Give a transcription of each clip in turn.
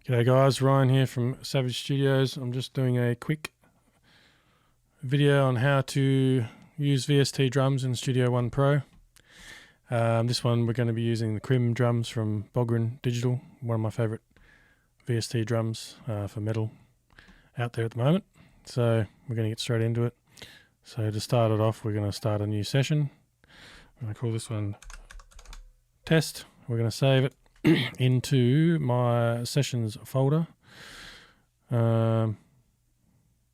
G'day guys, Ryan here from Savage Studios. I'm just doing a quick video on how to use VST drums in Studio One Pro. This one we're going to be using the Crim drums from Bogren Digital, one of my favourite VST drums for metal out there at the moment. So we're going to get straight into it. So to start it off, we're going to start a new session. I'm going to call this one Test. We're going to save it into my sessions folder. I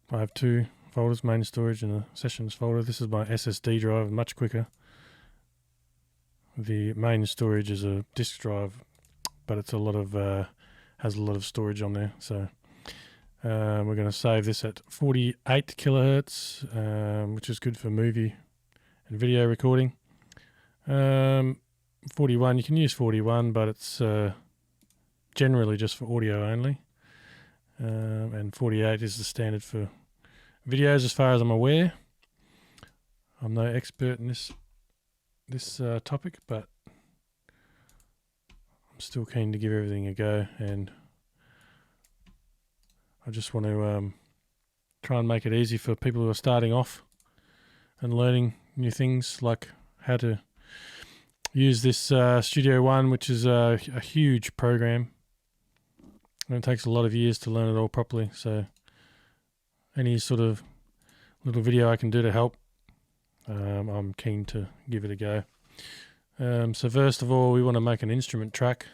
have two folders, main storage and a sessions folder. This is my SSD drive, much quicker. The main storage is a disk drive, but it's a lot of has a lot of storage on there. So we're going to save this at 48 kilohertz, which is good for movie and video recording. 41, you can use 41, but it's generally just for audio only. And 48 is the standard for videos as far as I'm aware. I'm no expert in this topic, but I'm still keen to give everything a go, and I just want to try and make it easy for people who are starting off and learning new things, like how to use this Studio One, which is a huge program, and it takes a lot of years to learn it all properly. So any sort of little video I can do to help, I'm keen to give it a go. So first of all, we want to make an instrument track,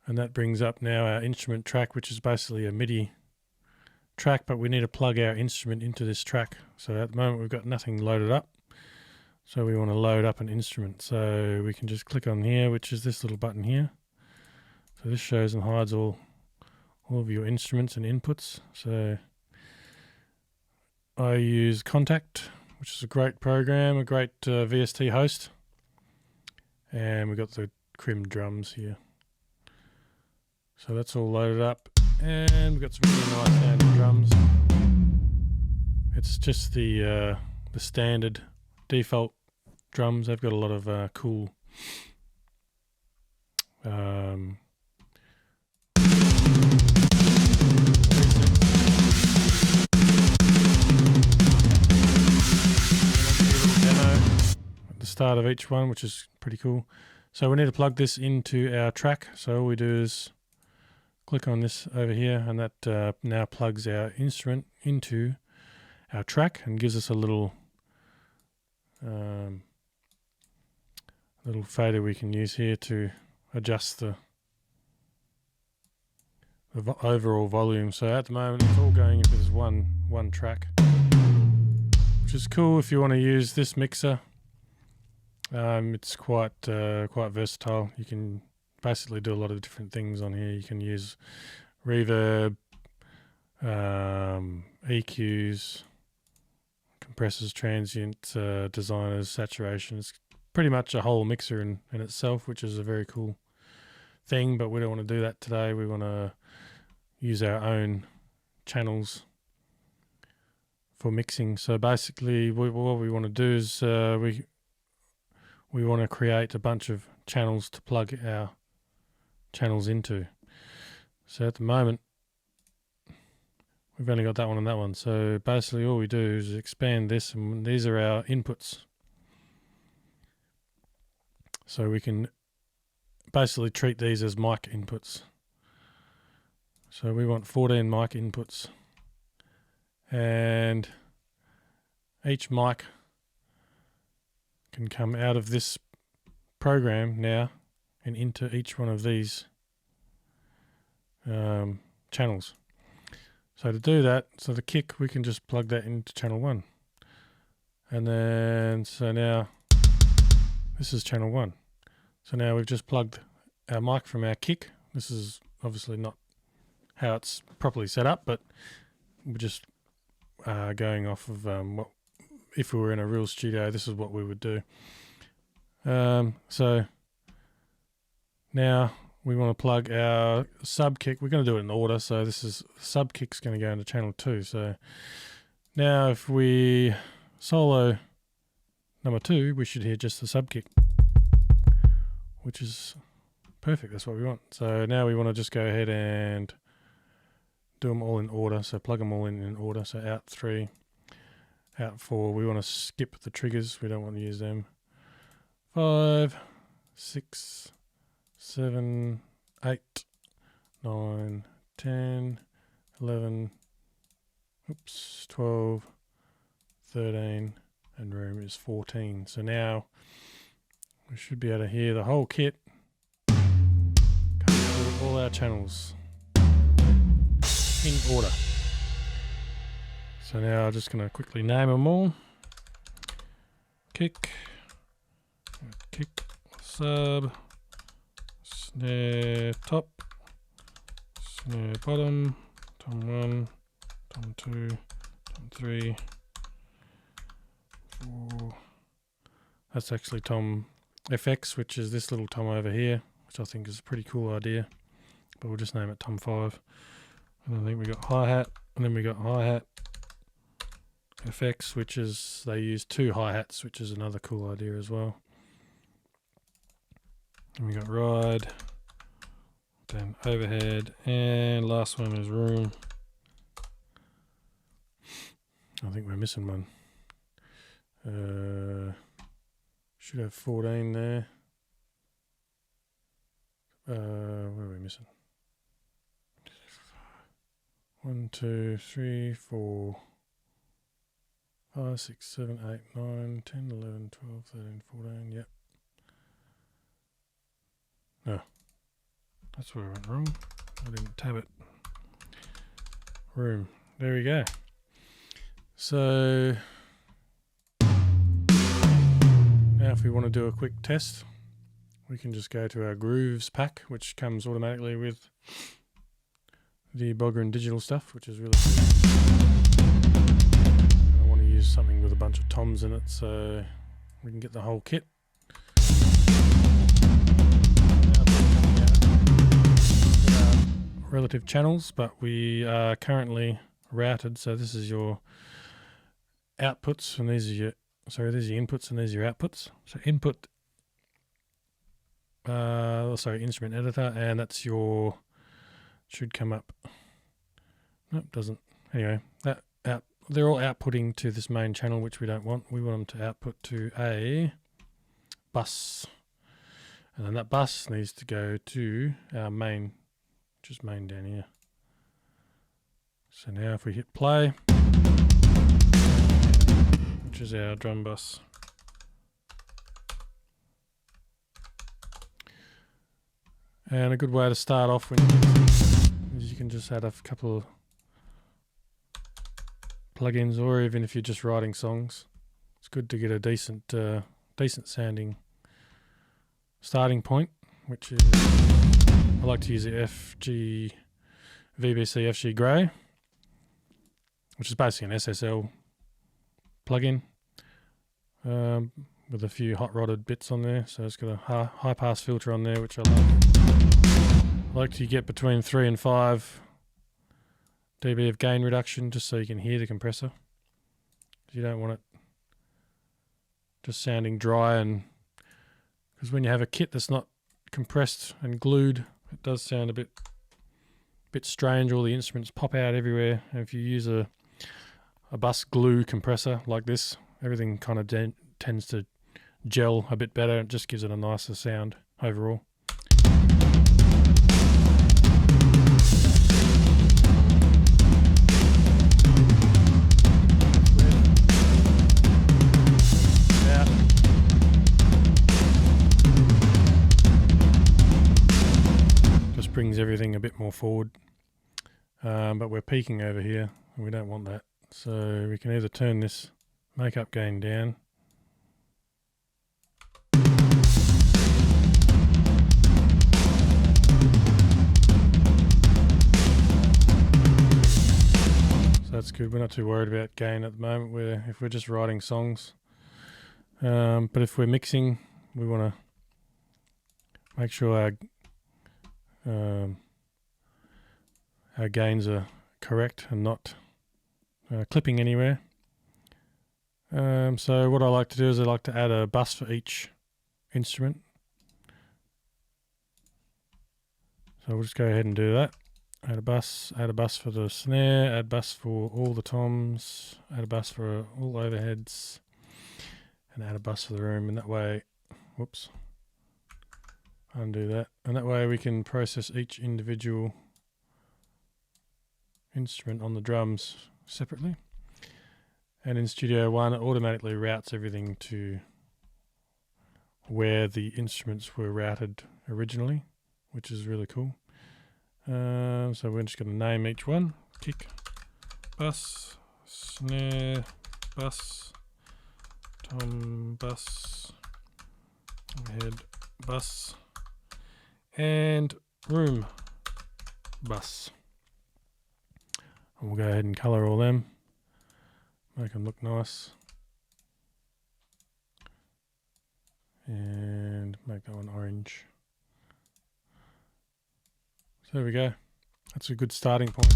and that brings up now our instrument track, which is basically a MIDI track, but we need to plug our instrument into this track. So at the moment we've got nothing loaded up. So we want to load up an instrument. So we can just click on here, which is this little button here. So this shows and hides all of your instruments and inputs. So I use Contact, which is a great program, a great VST host. And we've got the Crim drums here. So that's all loaded up. And we've got some really nice sounding drums. It's just the standard default drums. They've got a lot of cool demo at the start of each one, which is pretty cool. So we need to plug this into our track. So all we do is click on this over here, and that now plugs our instrument into our track and gives us a little fader we can use here to adjust the overall volume. So at the moment it's all going into this one track, which is cool if you want to use this mixer. It's quite versatile. You can basically do a lot of different things on here. You can use reverb, EQs, compressors, transient designers, saturation. It's pretty much a whole mixer in itself, which is a very cool thing, but we don't want to do that today. We want to use our own channels for mixing. So basically what we want to do is we want to create a bunch of channels to plug our channels into. So at the moment we've only got that one and that one. So basically all we do is expand this, and these are our inputs. So we can basically treat these as mic inputs. So we want 14 mic inputs, and each mic can come out of this program now and into each one of these channels. So to do that, so the kick, we can just plug that into channel 1. And then, so now this is channel 1. So now we've just plugged our mic from our kick. This is obviously not how it's properly set up, but we're just going off of what, if we were in a real studio, this is what we would do. So now we want to plug our sub kick. We're going to do it in order. So this is sub kick's going to go into channel 2. So now if we solo number 2, we should hear just the sub kick, which is Perfect, that's what we want. So now we want to just go ahead and do them all in order. So plug them all in order. So out 3, out 4. We want to skip the triggers. We don't want to use them. 5, 6, 7, 8, 9, 10, 11, 12, 13, and room is 14. So now we should be able to hear the whole kit coming through all our channels in order. So now I'm just going to quickly name them all. Kick, sub, snare top, snare bottom, tom 1, tom 2, tom 3, 4. That's actually tom FX, which is this little tom over here, which I think is a pretty cool idea, but we'll just name it tom 5. And I think we got hi-hat, and then we got hi-hat FX, which is, they use 2 hi-hats, which is another cool idea as well. And we got ride, then overhead, and last one is room. I think we're missing one. Should have 14 there. Where are we missing? 1, 2, 3, 4, 5, 6, 7, 8, 9, 10, 11, 12, 13, 14. Yep. No. That's where I went wrong. I didn't tab it. Room. There we go. So now if we want to do a quick test, we can just go to our grooves pack, which comes automatically with the Bogger Digital stuff, which is really cool. I want to use something with a bunch of toms in it so we can get the whole kit. Relative channels, but we are currently routed, so this is your outputs and these are your, sorry, these are your inputs and these are your outputs. So input, instrument editor, and that's your, should come up. Nope, doesn't. Anyway, that out, they're all outputting to this main channel, which we don't want. We want them to output to a bus, and then that bus needs to go to our main, just main down here. So now if we hit play, which is our drum bus. And a good way to start off when is you can just add a couple of plugins, or even if you're just writing songs, it's good to get a decent sounding starting point, which is, I like to use the VBC FG Grey, which is basically an SSL plugin with a few hot rodded bits on there. So it's got a high pass filter on there, which I like. I like to get between 3 and 5 dB of gain reduction, just so you can hear the compressor. You don't want it just sounding dry, and because when you have a kit that's not compressed and glued, it does sound a bit strange. All the instruments pop out everywhere. And if you use a bus glue compressor like this, everything kind of tends to gel a bit better. It just gives it a nicer sound overall. Brings everything a bit more forward, but we're peaking over here and we don't want that, so we can either turn this makeup gain down, so that's good. We're not too worried about gain at the moment, if we're just writing songs, but if we're mixing, we want to make sure our gains are correct and not clipping anywhere. So what I like to do is I like to add a bus for each instrument. So we'll just go ahead and do that. Add a bus for the snare, add bus for all the toms, add a bus for all overheads, and add a bus for the room, and that way, whoops, undo that, and that way we can process each individual instrument on the drums separately. And in Studio One, it automatically routes everything to where the instruments were routed originally, which is really cool. So we're just going to name each one: kick, bus, snare, bus, tom, bus, head, bus, and room, bus. And we'll go ahead and color all them, make them look nice, and make that one orange. So there we go. That's a good starting point.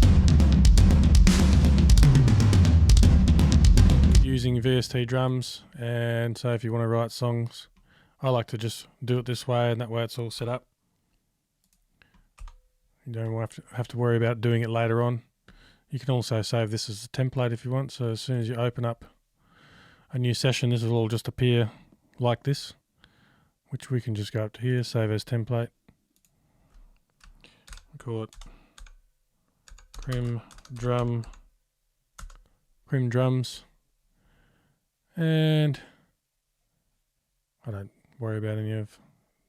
Using VST drums, and so if you want to write songs, I like to just do it this way, and that way it's all set up. You don't have to worry about doing it later on. You can also save this as a template if you want, so as soon as you open up a new session, this will all just appear like this, which we can just go up to here, save as template. Call it Crim Drums, and I don't worry about any of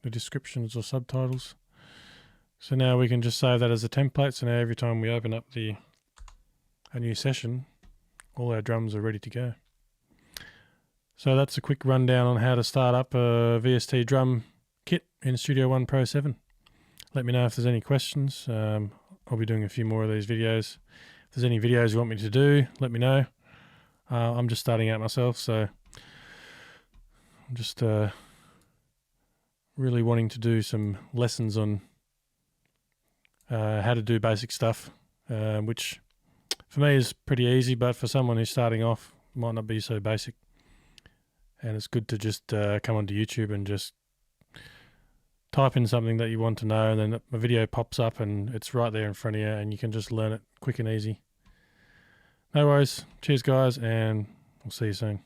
the descriptions or subtitles. So now we can just save that as a template, so now every time we open up a new session, all our drums are ready to go. So that's a quick rundown on how to start up a VST drum kit in Studio One Pro 7. Let me know if there's any questions. I'll be doing a few more of these videos. If there's any videos you want me to do, let me know. I'm just starting out myself, so I'm just really wanting to do some lessons on how to do basic stuff, which for me is pretty easy, but for someone who's starting off, might not be so basic. And it's good to just come onto YouTube and just type in something that you want to know, and then a video pops up and it's right there in front of you, and you can just learn it quick and easy. No worries. Cheers, guys, and we'll see you soon.